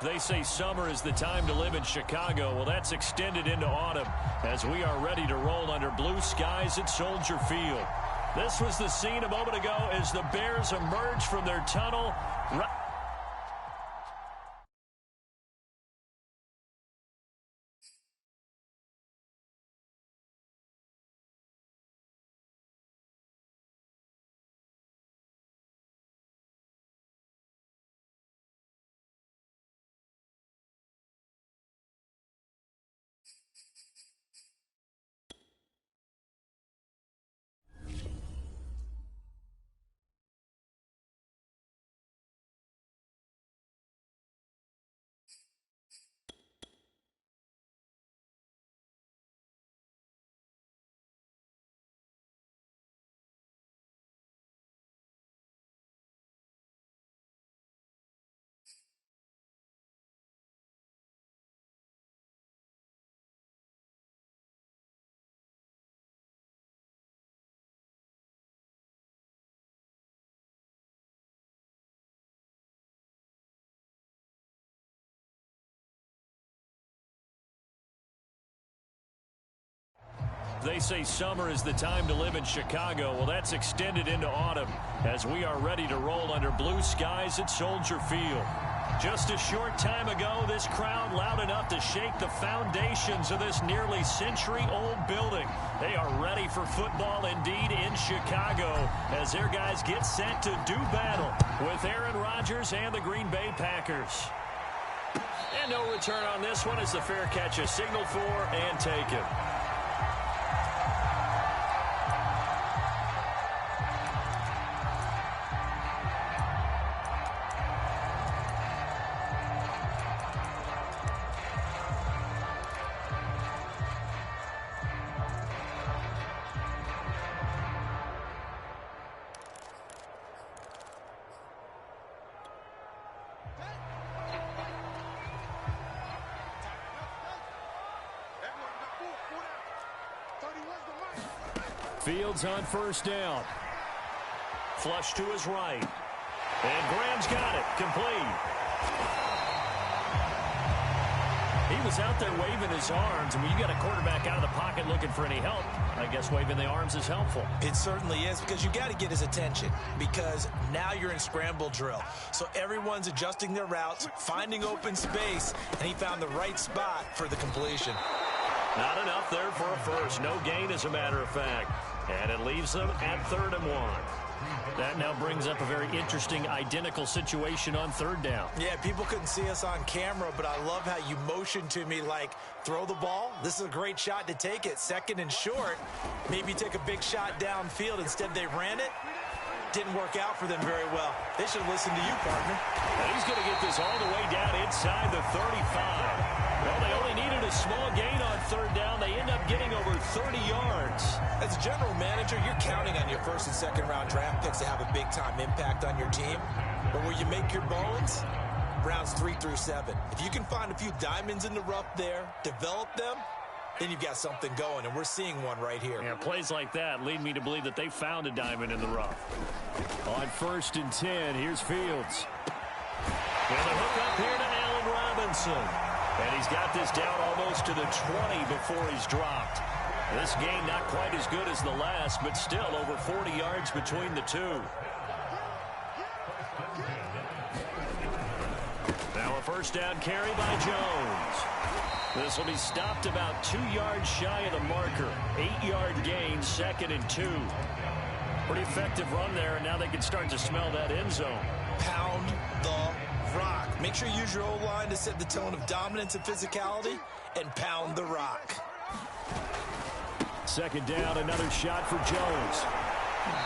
They say summer is the time to live in Chicago. Well, that's extended into autumn as we are ready to roll under blue skies at Soldier Field. This was the scene a moment ago as the Bears emerged from their tunnel. They say summer is the time to live in Chicago. Well, that's extended into autumn as we are ready to roll under blue skies at Soldier Field. Just a short time ago, this crowd loud enough to shake the foundations of this nearly century-old building. They are ready for football indeed in Chicago as their guys get set to do battle with Aaron Rodgers and the Green Bay Packers. And no return on this one as the fair catch is signaled for and taken. Fields on first down. Flush to his right. And Graham's got it. Complete. He was out there waving his arms. And when you got a quarterback out of the pocket looking for any help, I guess waving the arms is helpful. It certainly is, because you got to get his attention, because now you're in scramble drill. So everyone's adjusting their routes, finding open space, and he found the right spot for the completion. Not enough there for a first. No gain, as a matter of fact. And it leaves them at 3rd and 1. That now brings up a very interesting identical situation on 3rd down. Yeah, people couldn't see us on camera, but I love how you motioned to me like, throw the ball. This is a great shot to take it. 2nd and short. Maybe take a big shot downfield. Instead, they ran it. Didn't work out for them very well. They should have listened to you, partner. And he's going to get this all the way down inside the 35. Well, they only needed a small gain on 3rd down. They end up getting over 30 yards. As a general manager, you're counting on your 1st and 2nd round draft picks to have a big-time impact on your team. But where you make your bones, rounds 3 through 7. If you can find a few diamonds in the rough there, develop them, then you've got something going, and we're seeing one right here. Yeah, plays like that lead me to believe that they found a diamond in the rough. On 1st and 10, here's Fields. And the hook up here to Allen Robinson. And he's got this down almost to the 20 before he's dropped. This game not quite as good as the last, but still over 40 yards between the two. Now a 1st down carry by Jones. This will be stopped about 2 yards shy of the marker. 8-yard gain, 2nd and 2. Pretty effective run there, and now they can start to smell that end zone. Pound the rock. Make sure you use your O-line to set the tone of dominance and physicality, and pound the rock. 2nd down, another shot for Jones.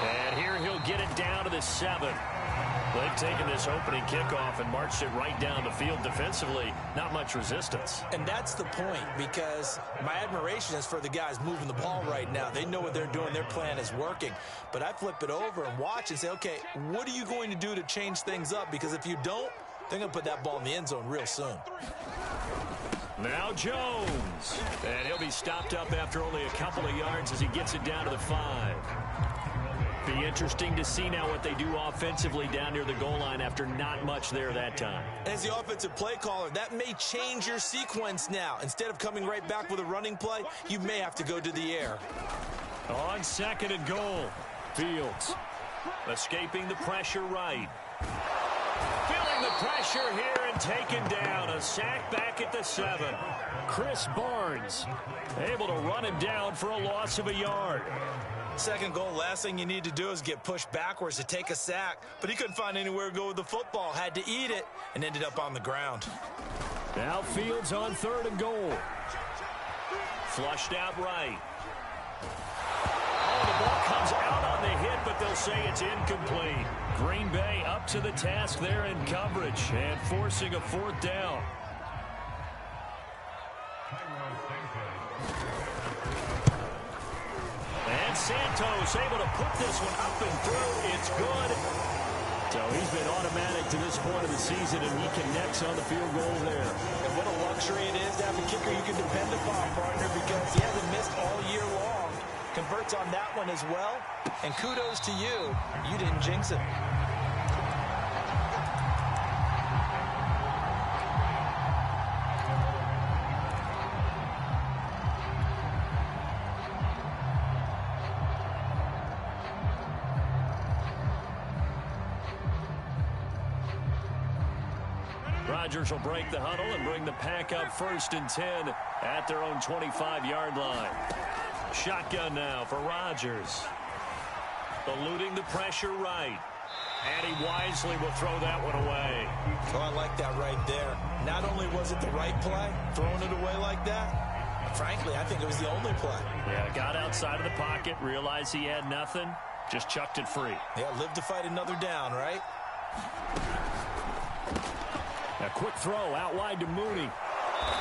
And here he'll get it down to the 7. They've taken this opening kickoff and marched it right down the field defensively. Not much resistance. And that's the point, because my admiration is for the guys moving the ball right now. They know what they're doing. Their plan is working. But I flip it over and watch and say, okay, what are you going to do to change things up? Because if you don't, they're going to put that ball in the end zone real soon. Now Jones. And he'll be stopped up after only a couple of yards as he gets it down to the 5. Be interesting to see now what they do offensively down near the goal line after not much there that time. As the offensive play caller, that may change your sequence now. Instead of coming right back with a running play, you may have to go to the air. On 2nd and goal, Fields escaping the pressure right. Feeling the pressure here and taken down. A sack back at the 7. Chris Barnes able to run him down for a loss of a yard. 2nd goal, last thing you need to do is get pushed backwards to take a sack. But he couldn't find anywhere to go with the football. Had to eat it and ended up on the ground. Now Fields on 3rd and goal. Flushed out right. Oh, the ball comes out on the hit, but they'll say it's incomplete. Green Bay up to the task there in coverage and forcing a 4th down. And Santos able to put this one up and through. It's good. So he's been automatic to this point of the season, and he connects on the field goal there. And what a luxury it is to have a kicker you can depend upon, partner, because he hasn't missed all year long. Converts on that one as well. And kudos to you. You didn't jinx it. Rodgers will break the huddle and bring the Pack up 1st and 10 at their own 25-yard line. Shotgun now for Rodgers. Eluding the pressure right. And he wisely will throw that one away. Oh, I like that right there. Not only was it the right play, throwing it away like that, frankly, I think it was the only play. Yeah, got outside of the pocket, realized he had nothing, just chucked it free. Yeah, live to fight another down, right? A quick throw out wide to Mooney.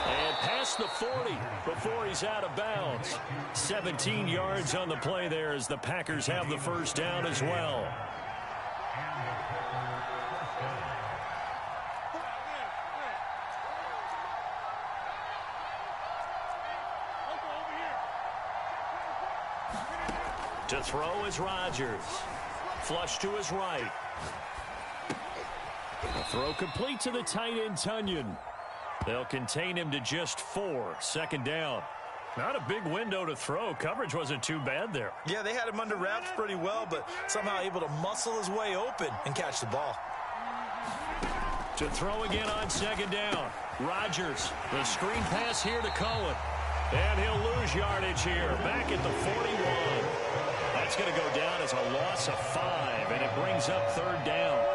And past the 40 before he's out of bounds. 17 yards on the play there as the Packers have the 1st down as well. To throw is Rodgers. Flush to his right. A throw complete to the tight end, Tunyon. They'll contain him to just 4. 2nd down. Not a big window to throw. Coverage wasn't too bad there. Yeah, they had him under wraps pretty well, but somehow able to muscle his way open and catch the ball. To throw again on 2nd down. Rodgers, the screen pass here to Cohen. And he'll lose yardage here. Back at the 41. That's going to go down as a loss of 5, and it brings up 3rd down.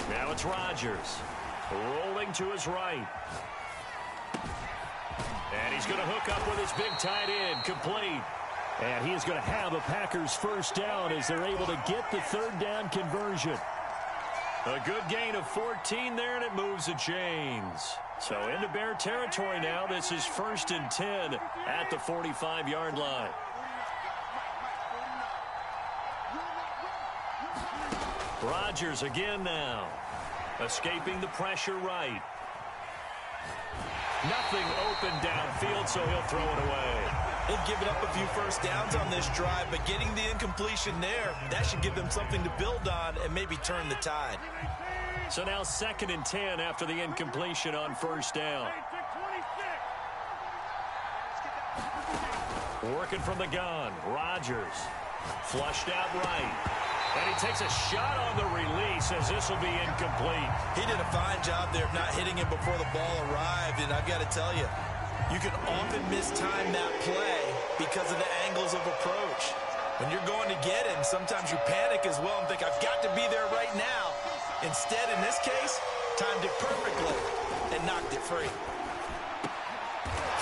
Now it's Rodgers. Rolling to his right. And he's going to hook up with his big tight end. Complete. And he is going to have a Packers 1st down as they're able to get the 3rd down conversion. A good gain of 14 there, and it moves the chains. So into Bear territory now. This is 1st and 10 at the 45-yard line. Rodgers again now. Escaping the pressure right. Nothing open downfield, so he'll throw it away. They've given up a few 1st downs on this drive, but getting the incompletion there, that should give them something to build on and maybe turn the tide. So now 2nd and 10 after the incompletion on 1st down. Working from the gun, Rodgers. Flushed out right. And he takes a shot on the release as this will be incomplete. He did a fine job there of not hitting him before the ball arrived. And I've got to tell you, you can often mistime that play because of the angles of approach. When you're going to get him, sometimes you panic as well and think, I've got to be there right now. Instead, in this case, timed it perfectly and knocked it free.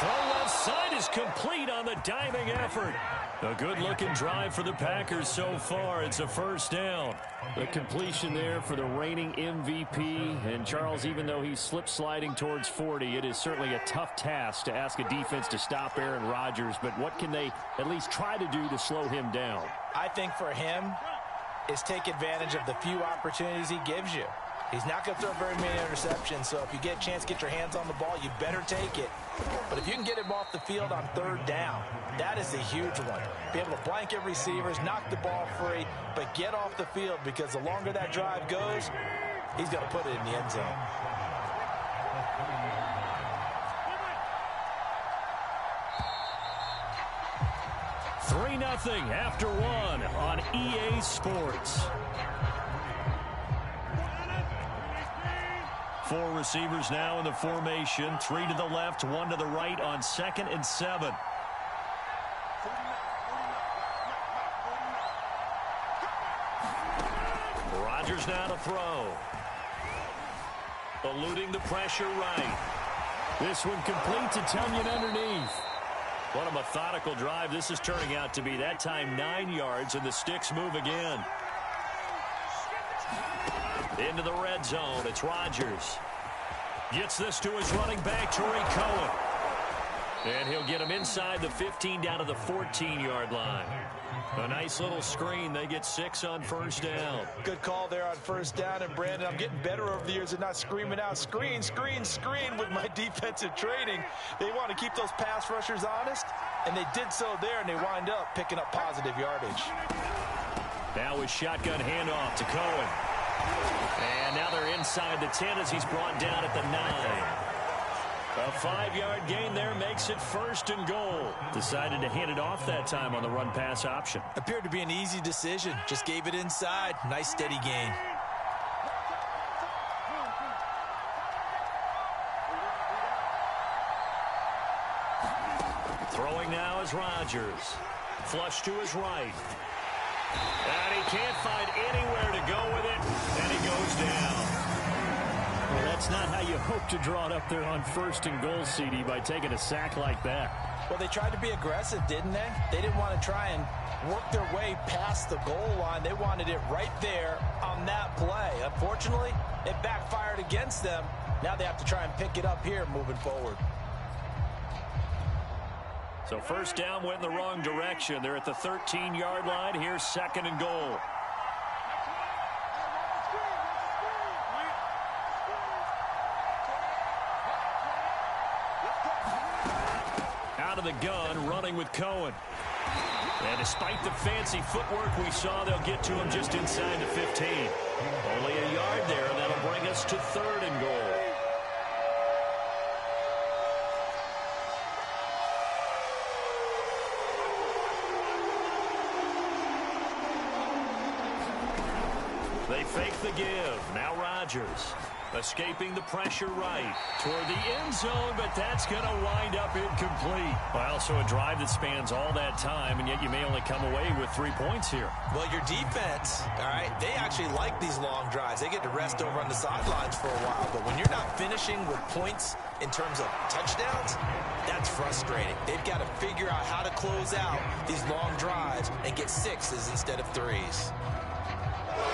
Throw left side is complete on the diving effort. A good-looking drive for the Packers so far. It's a 1st down. The completion there for the reigning MVP. And, Charles, even though he's slip-sliding towards 40, it is certainly a tough task to ask a defense to stop Aaron Rodgers. But what can they at least try to do to slow him down? I think for him is take advantage of the few opportunities he gives you. He's not going to throw very many interceptions, so if you get a chance to get your hands on the ball, you better take it. But if you can get him off the field on third down, that is a huge one. Be able to blanket receivers, knock the ball free, but get off the field, because the longer that drive goes, he's going to put it in the end zone. Three 3-0 after one on EA Sports. 4 receivers now in the formation. 3 to the left, 1 to the right on 2nd and 7. Rodgers now to throw. Eluding the pressure right. This one complete to Tonyan underneath. What a methodical drive this is turning out to be. That time 9 yards, and the sticks move again. Into the red zone. It's Rodgers. Gets this to his running back, Tarik Cohen. And he'll get him inside the 15 down to the 14-yard line. A nice little screen. They get 6 on first down. Good call there on first down. And, Brandon, I'm getting better over the years at not screaming out, screen, screen, screen with my defensive training. They want to keep those pass rushers honest, and they did so there, and they wind up picking up positive yardage. Now with shotgun handoff to Cohen. And now they're inside the 10 as he's brought down at the 9. A 5-yard gain there makes it 1st and goal. Decided to hand it off that time on the run-pass option. Appeared to be an easy decision. Just gave it inside. Nice steady gain. Throwing now is Rodgers. Flush to his right. And he can't find anywhere to go with it, and he goes down. Well, that's not how you hope to draw it up there on 1st and goal, CD, by taking a sack like that. Well, they tried to be aggressive, didn't they? They didn't want to try and work their way past the goal line. They wanted it right there on that play. Unfortunately, it backfired against them. Now they have to try and pick it up here moving forward. So first down went in the wrong direction. They're at the 13-yard line. Here's 2nd and goal. Out of the gun, running with Cohen. And despite the fancy footwork we saw, they'll get to him just inside the 15. Only a yard there, and that'll bring us to 3rd and goal. They fake the give. Now Rodgers escaping the pressure right toward the end zone, but that's going to wind up incomplete. Well, so a drive that spans all that time, and yet you may only come away with 3 points here. Well, your defense, all right, they actually like these long drives. They get to rest over on the sidelines for a while, but when you're not finishing with points in terms of touchdowns, that's frustrating. They've got to figure out how to close out these long drives and get 6s instead of 3s.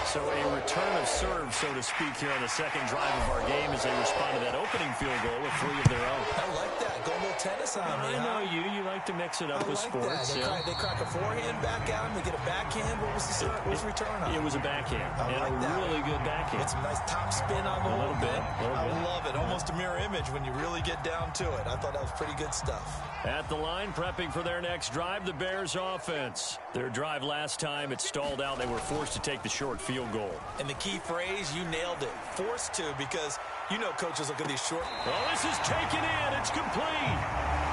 So a return of serve, so to speak, here on the 2nd drive of our game as they respond to that opening field goal with 3 of their own. I like that. Go a little tennis on me. I know you. You like to mix it up with sports. They crack a forehand back out, and they get a backhand. What was the return on? It was a backhand. And a really good backhand. It's a nice top spin on the little bit. I love it. Almost a mirror image when you really get down to it. I thought that was pretty good stuff. At the line, prepping for their next drive, the Bears offense. Their drive last time, it stalled out. They were forced to take the short field goal. And the key phrase, you nailed it. Forced to, because you know coaches look at these short. Oh, this is taken in. It's complete.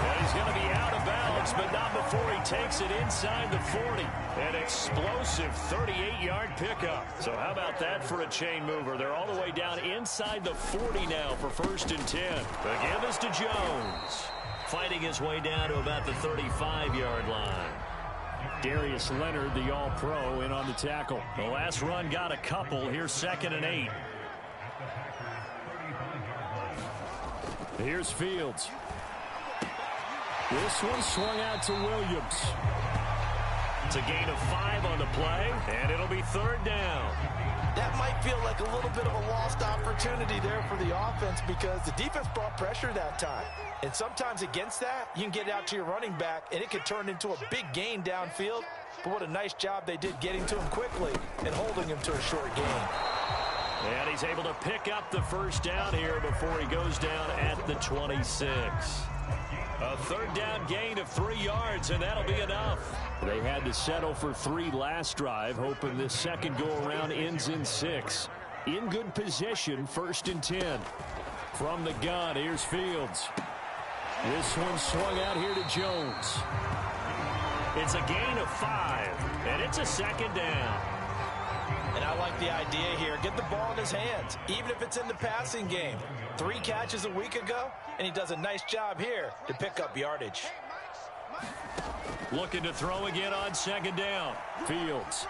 And he's going to be out of bounds, but not before he takes it inside the 40. An explosive 38-yard pickup. So how about that for a chain mover? They're all the way down inside the 40 now for 1st and 10. The give is to Jones. Fighting his way down to about the 35-yard line. Darius Leonard, the All-Pro, in on the tackle. The last run got a couple. Here's 2nd and 8. Here's Fields. This one swung out to Williams. It's a gain of 5 on the play, and it'll be 3rd down. That might feel like a little bit of a lost opportunity there for the offense, because the defense brought pressure that time. And sometimes against that, you can get out to your running back, and it could turn into a big gain downfield. But what a nice job they did getting to him quickly and holding him to a short gain. And he's able to pick up the first down here before he goes down at the 26. A third down gain of 3 yards, and that'll be enough. They had to settle for 3 last drive, hoping this second go-around ends in 6. In good position, 1st and 10. From the gun, here's Fields. This one swung out here to Jones. It's a gain of 5, and it's a second down. And I like the idea here. Get the ball in his hands, even if it's in the passing game. 3 catches a week ago, and he does a nice job here to pick up yardage. Looking to throw again on second down. Fields.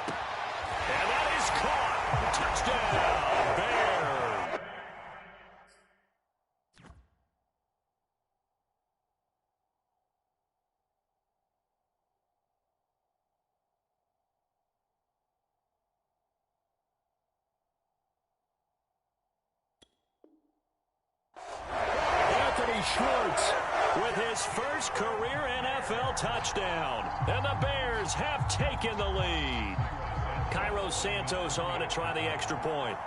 And that is caught. Touchdown, Bears. Schwartz with his first career NFL touchdown. And the Bears have taken the lead. Cairo Santos on to try the extra point.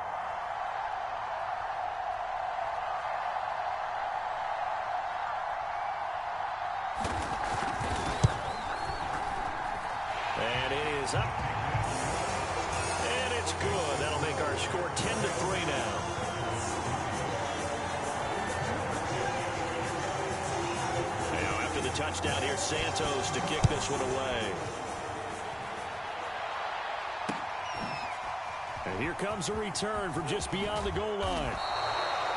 And it is up. And it's good. That'll make our score 10-3 now. Touchdown here, Santos to kick this one away. And here comes a return from just beyond the goal line.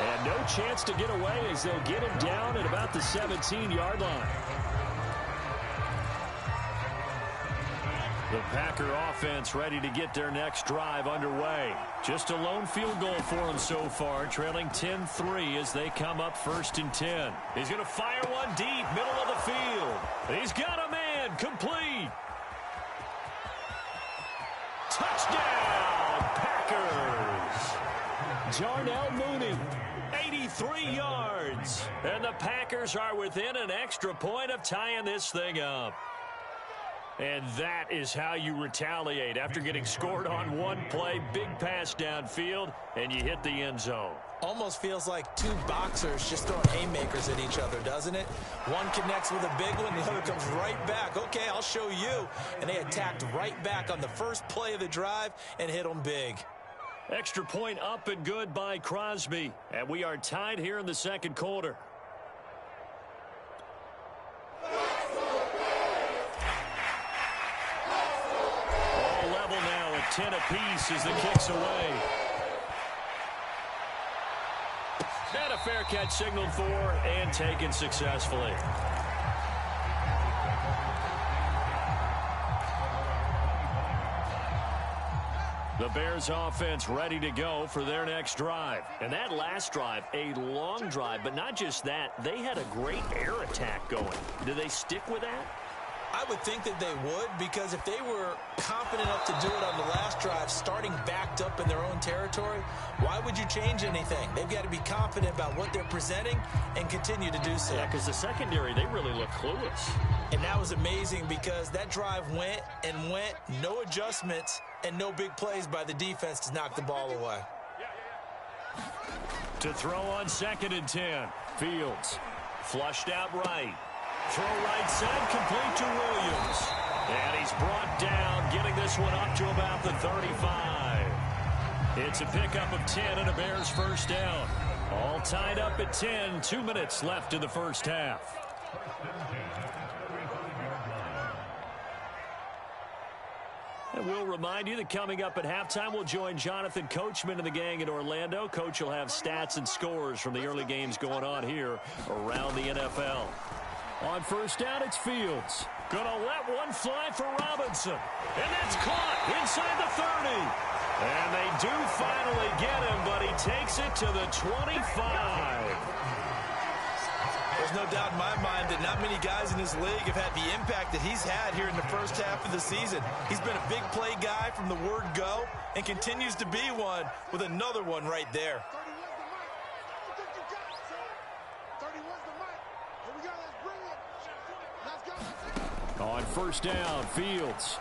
And no chance to get away as they'll get him down at about the 17-yard line. The Packer offense ready to get their next drive underway. Just a lone field goal for them so far, trailing 10-3 as they come up 1st and 10. He's going to fire one deep, middle of the field. He's got a man, complete. Touchdown, Packers. Darnell Mooney, 83 yards. And the Packers are within an extra point of tying this thing up. And that is how you retaliate after getting scored on one play, big pass downfield, and you hit the end zone. Almost feels like 2 boxers just throwing haymakers at each other, doesn't it? One connects with a big one, the other comes right back. Okay, I'll show you. And they attacked right back on the first play of the drive and hit them big. Extra point up and good by Crosby. And we are tied here in the second quarter. All level now at 10 apiece as the kick's away. And a fair catch signaled for and taken successfully. The Bears offense ready to go for their next drive. And that last drive, a long drive, but not just that, they had a great air attack going. Do they stick with that? I would think that they would, because if they were confident enough to do it on the last drive, starting backed up in their own territory, why would you change anything? They've got to be confident about what they're presenting and continue to do so. Yeah, because the secondary, they really look clueless. And that was amazing because that drive went and went, no adjustments, and no big plays by the defense to knock the ball away. To throw on 2nd and 10, Fields flushed out right. Throw right side, complete to Williams. And he's brought down, getting this one up to about the 35. It's a pickup of 10 and a Bears first down. All tied up at 10, 2 minutes left in the first half. And we'll remind you that coming up at halftime, we'll join Jonathan Coachman and the gang in Orlando. Coach will have stats and scores from the early games going on here around the NFL. On first down, it's Fields. Gonna let one fly for Robinson. And that's caught inside the 30. And they do finally get him, but he takes it to the 25. There's no doubt in my mind that not many guys in this league have had the impact that he's had here in the first half of the season. He's been a big play guy from the word go and continues to be one with another one right there. On first down, Fields.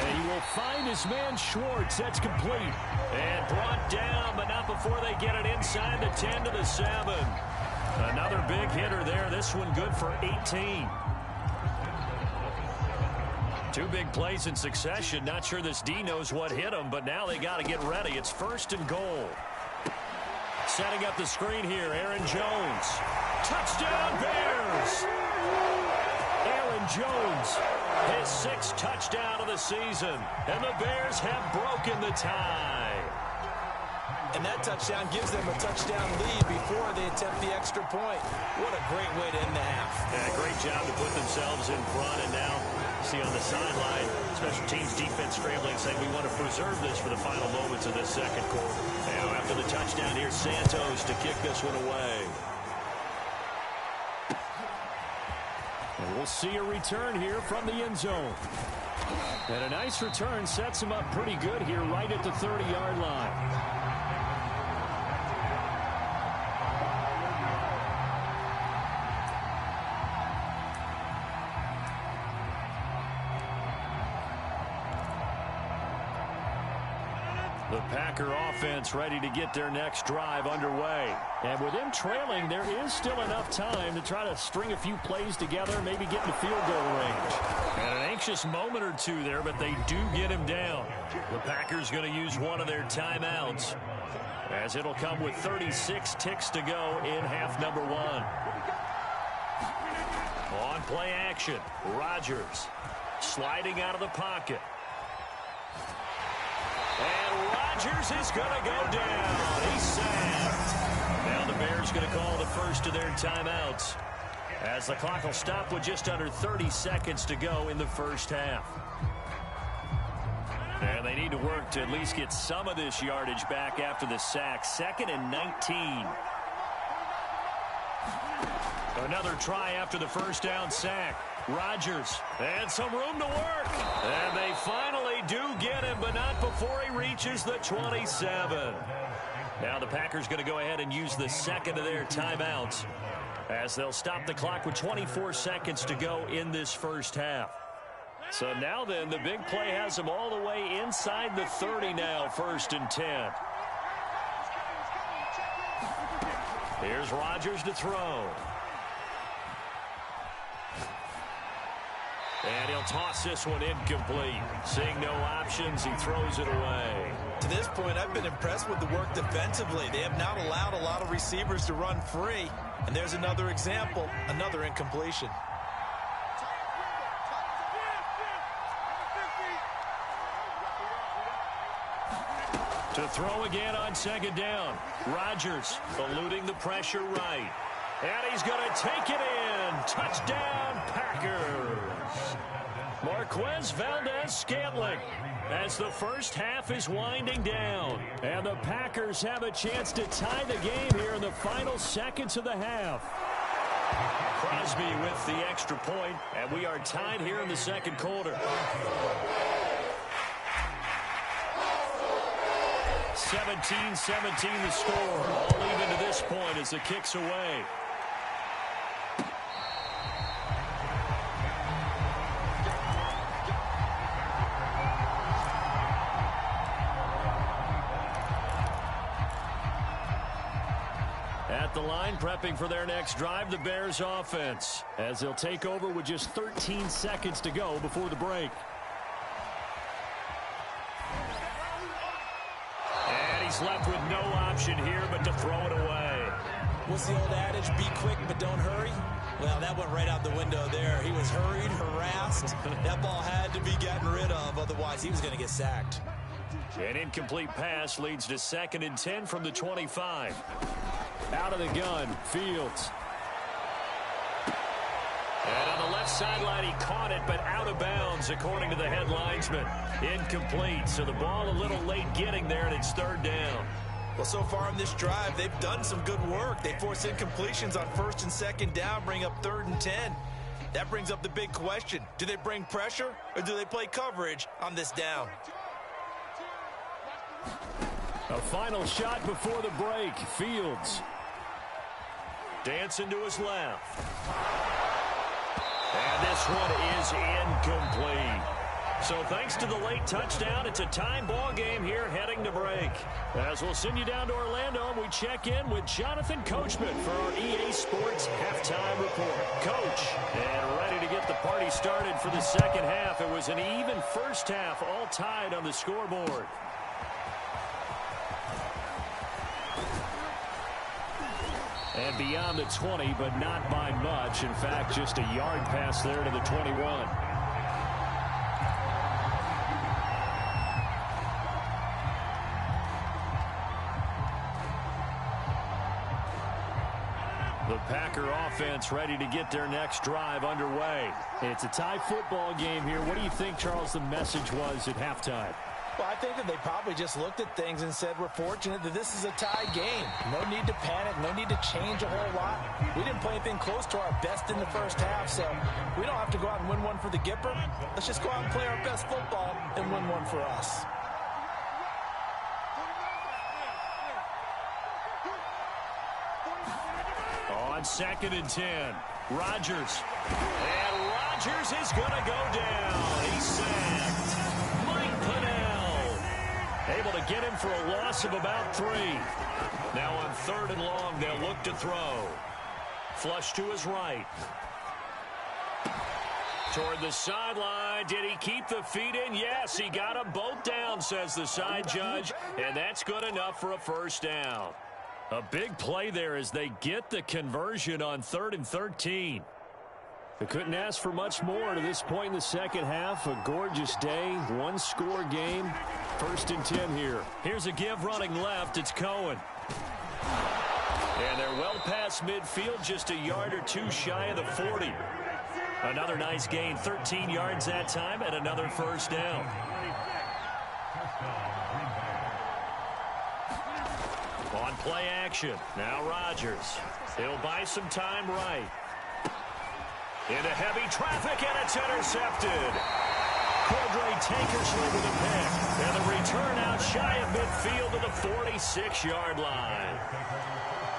And he will find his man Schwartz. That's complete. And brought down, but not before they get it inside the 10 to the 7. Another big hitter there. This one good for 18. Two big plays in succession. Not sure this D knows what hit him, but now they got to get ready. It's 1st and goal. Setting up the screen here, Aaron Jones. Touchdown, Bears! Aaron Jones, his 6th touchdown of the season. And the Bears have broken the tie. And that touchdown gives them a touchdown lead before they attempt the extra point. What a great way to end the half. Yeah, great job to put themselves in front. And now, see on the sideline, special teams defense scrambling, saying we want to preserve this for the final moments of this second quarter. Now, after the touchdown, here's Santos to kick this one away. And we'll see a return here from the end zone. And a nice return sets him up pretty good here right at the 30-yard line. The Packer offense ready to get their next drive underway. And with them trailing, there is still enough time to try to string a few plays together, maybe get in the field goal range. And an anxious moment or two there, but they do get him down. The Packers going to use one of their timeouts, as it'll come with 36 ticks to go in half number 1. On play action, Rodgers sliding out of the pocket. And Rodgers is going to go down. He's sacked. Now the Bears going to call the first of their timeouts, as the clock will stop with just under 30 seconds to go in the first half. And they need to work to at least get some of this yardage back after the sack. 2nd and 19. Another try after the first down sack. Rodgers, and some room to work. And they finally do get him, but not before he reaches the 27. Now the Packers going to go ahead and use the second of their timeouts, as they'll stop the clock with 24 seconds to go in this first half. So now then, the big play has them all the way inside the 30 now, 1st and 10. Here's Rodgers to throw. And he'll toss this one incomplete. Seeing no options, he throws it away. To this point, I've been impressed with the work defensively. They have not allowed a lot of receivers to run free. And there's another example, another incompletion. To throw again on 2nd down. Rodgers eluding the pressure right. And he's going to take it in. Touchdown, Packers. Marquez Valdes-Scantling, as the first half is winding down. And the Packers have a chance to tie the game here in the final seconds of the half. Crosby with the extra point, and we are tied here in the second quarter. 17-17 the score. All even to this point as the kick's away. At the line, prepping for their next drive, the Bears offense, as they'll take over with just 13 seconds to go before the break. And he's left with no option here but to throw it away. What's the old adage? Be quick, but don't hurry. Well, that went right out the window there. He was hurried, harassed. That ball had to be gotten rid of, otherwise he was going to get sacked. An incomplete pass leads to 2nd and 10 from the 25. Out of the gun, Fields. And on the left sideline, he caught it, but out of bounds, according to the head linesman. Incomplete, so the ball a little late getting there, and it's 3rd down. Well, so far in this drive, they've done some good work. They force incompletions on 1st and 2nd down, bring up 3rd and 10. That brings up the big question. Do they bring pressure, or do they play coverage on this down? A final shot before the break. Fields dancing to his left. And this one is incomplete. So thanks to the late touchdown, it's a tie ball game here heading to break. As we'll send you down to Orlando, we check in with Jonathan Coachman for our EA Sports Halftime Report. Coach, and ready to get the party started for the second half. It was an even first half, all tied on the scoreboard. And beyond the 20, but not by much. In fact, just a yard pass there to the 21. The Packer offense ready to get their next drive underway. It's a tie football game here. What do you think, Charles, the message was at halftime? Well, I think that they probably just looked at things and said, we're fortunate that this is a tie game. No need to panic. No need to change a whole lot. We didn't play anything close to our best in the first half, so we don't have to go out and win one for the Gipper. Let's just go out and play our best football and win one for us. On 2nd and 10, Rodgers. And Rodgers is going to go down. He's sacked. Mike Pennell able to get him for a loss of about 3. Now on 3rd and long, they'll look to throw. Flush to his right. Toward the sideline. Did he keep the feet in? Yes, he got them both down, says the side judge. And that's good enough for a first down. A big play there as they get the conversion on 3rd and 13. They couldn't ask for much more to this point in the second half. A gorgeous day, one-score game. 1st and 10 here. Here's a give running left. It's Cohen. And they're well past midfield, just a yard or two shy of the 40. Another nice gain, 13 yards that time, and another first down. On play action, now Rodgers. He'll buy some time right. Into heavy traffic, and it's intercepted. Cordray Tankersley with a pick. And the return out shy of midfield to the 46-yard line.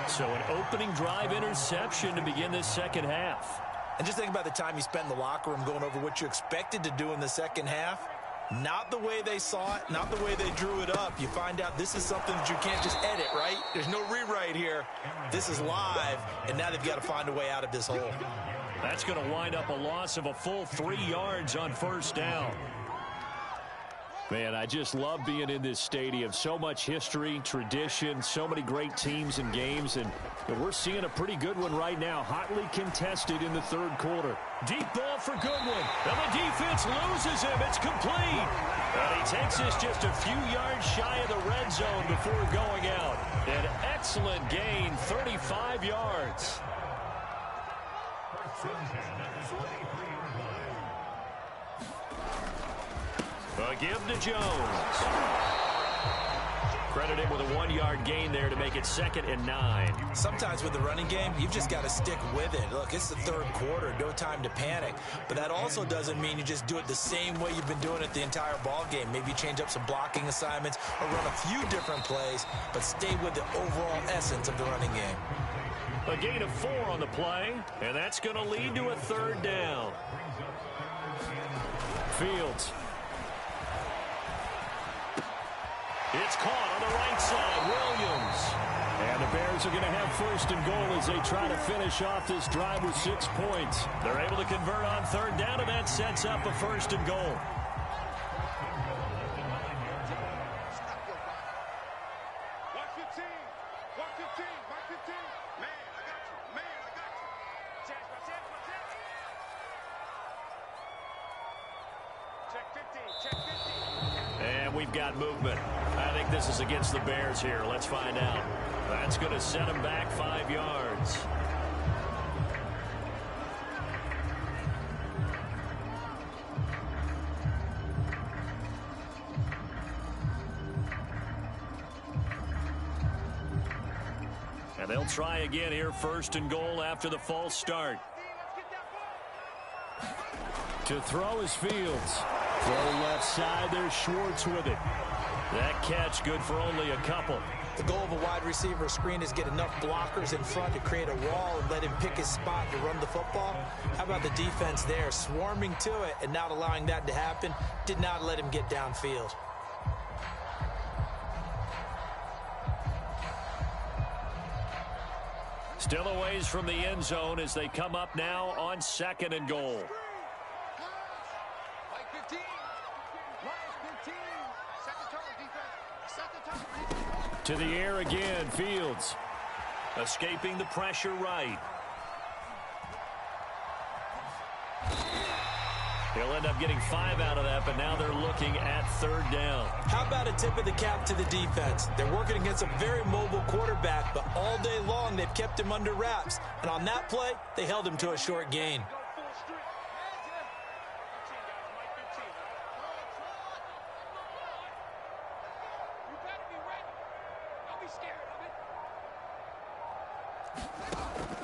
So an opening drive interception to begin this second half. And just think about the time you spent in the locker room going over what you expected to do in the second half. Not the way they saw it, not the way they drew it up. You find out this is something that you can't just edit, right? There's no rewrite here. This is live, and now they've got to find a way out of this hole. That's going to wind up a loss of a full 3 yards on first down. Man, I just love being in this stadium. So much history, tradition, so many great teams and games, and we're seeing a pretty good one right now. Hotly contested in the 3rd quarter. Deep ball for Goodwin, and the defense loses him. It's complete. And he takes this just a few yards shy of the red zone before going out. An excellent gain, 35 yards. A give to Jones. Credit him with a 1-yard gain there to make it 2nd and 9. Sometimes with the running game, you've just got to stick with it. Look, it's the 3rd quarter, no time to panic. But that also doesn't mean you just do it the same way you've been doing it the entire ball game. Maybe change up some blocking assignments or run a few different plays, but stay with the overall essence of the running game. A gain of 4 on the play, and that's going to lead to a 3rd down. Fields. It's caught on the right side, Williams. And the Bears are going to have 1st and goal as they try to finish off this drive with 6 points. They're able to convert on 3rd down, and that sets up a 1st and goal. And we've got movement. I think this is against the Bears here. Let's find out. That's going to set them back 5 yards. And they'll try again here, 1st and goal after the false start. To throw is Fields. Throw left side, there's Schwartz with it. That catch good for only a couple. The goal of a wide receiver screen is get enough blockers in front to create a wall and let him pick his spot to run the football. How about the defense there, swarming to it and not allowing that to happen? Did not let him get downfield. Still a ways from the end zone as they come up now on 2nd and goal. To the air again, Fields. Escaping the pressure right. He'll end up getting 5 out of that, but now they're looking at 3rd down. How about a tip of the cap to the defense? They're working against a very mobile quarterback, but all day long they've kept him under wraps. And on that play, they held him to a short gain.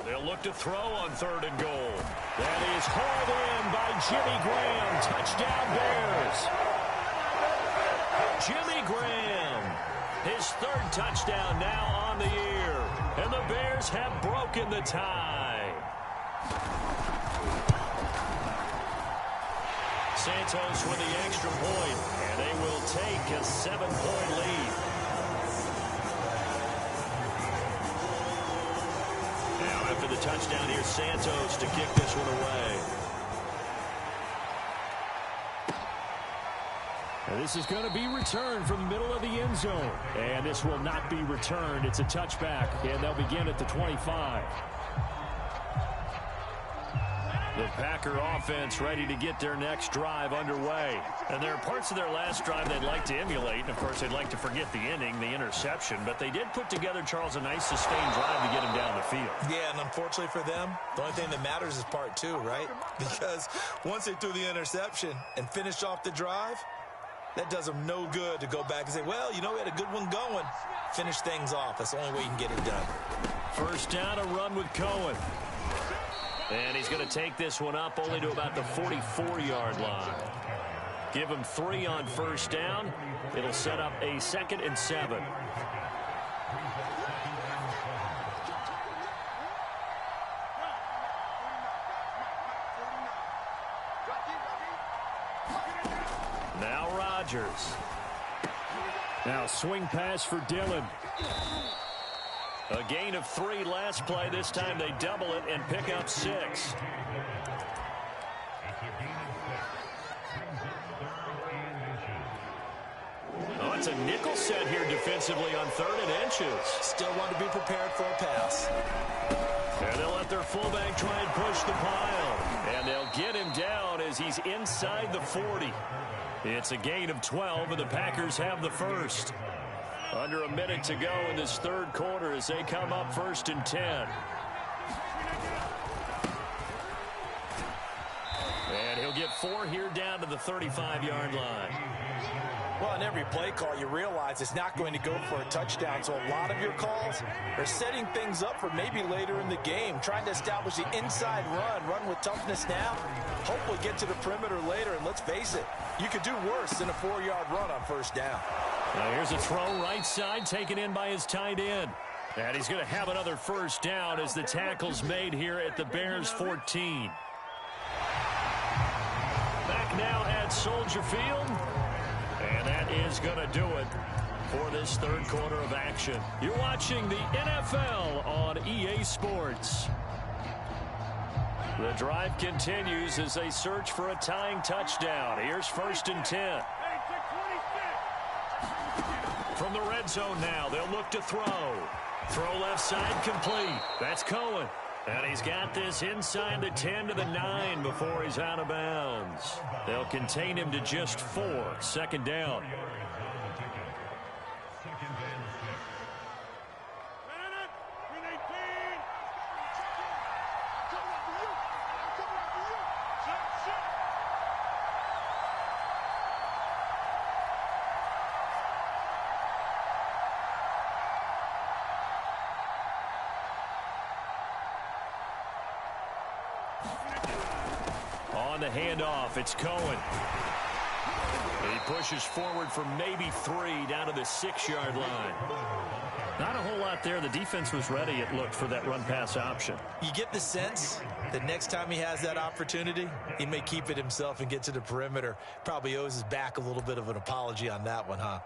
They'll look to throw on 3rd and goal. That is hauled in by Jimmy Graham. Touchdown Bears. Jimmy Graham, his 3rd touchdown now on the year. And the Bears have broken the tie. Santos with the extra point, and they will take a 7-point lead. After the touchdown, here's Santos to kick this one away. And this is going to be returned from the middle of the end zone. And this will not be returned. It's a touchback, and they'll begin at the 25. The Packer offense ready to get their next drive underway. And there are parts of their last drive they'd like to emulate. And, of course, they'd like to forget the inning, the interception. But they did put together, Charles, a nice sustained drive to get him down the field. Yeah, and unfortunately for them, the only thing that matters is part 2, right? Because once they threw the interception and finished off the drive, that does them no good to go back and say, well, you know, we had a good one going. Finish things off. That's the only way you can get it done. 1st down, a run with Cohen. And he's going to take this one up only to about the 44-yard line. Give him 3 on 1st down. It'll set up a 2nd and 7. Now Rodgers. Now swing pass for Dillon. A gain of 3 last play. This time they double it and pick up 6. Oh, it's a nickel set here defensively on 3rd and inches. Still want to be prepared for a pass. And they'll let their fullback try and push the pile. And they'll get him down as he's inside the 40. It's a gain of 12, and the Packers have the first. Under a minute to go in this 3rd quarter as they come up 1st and 10. And he'll get 4 here down to the 35-yard line. Well, in every play call, you realize it's not going to go for a touchdown. So a lot of your calls are setting things up for maybe later in the game, trying to establish the inside run with toughness now, hopefully get to the perimeter later. And let's face it, you could do worse than a 4-yard run on 1st down. Now here's a throw right side taken in by his tight end. And he's going to have another 1st down as the tackle's made here at the Bears 14. Back now at Soldier Field. And that is going to do it for this 3rd quarter of action. You're watching the NFL on EA Sports. The drive continues as they search for a tying touchdown. Here's 1st and 10. From the red zone now, they'll look to throw. Throw left side complete. That's Cohen. And he's got this inside the 10 to the 9 before he's out of bounds. They'll contain him to just 4. 2nd down. On the handoff, it's Cohen. He pushes forward for maybe 3 down to the 6-yard line. Not a whole lot there. The defense was ready, it looked, for that run-pass option. You get the sense that next time he has that opportunity, he may keep it himself and get to the perimeter. Probably owes his back a little bit of an apology on that one, huh?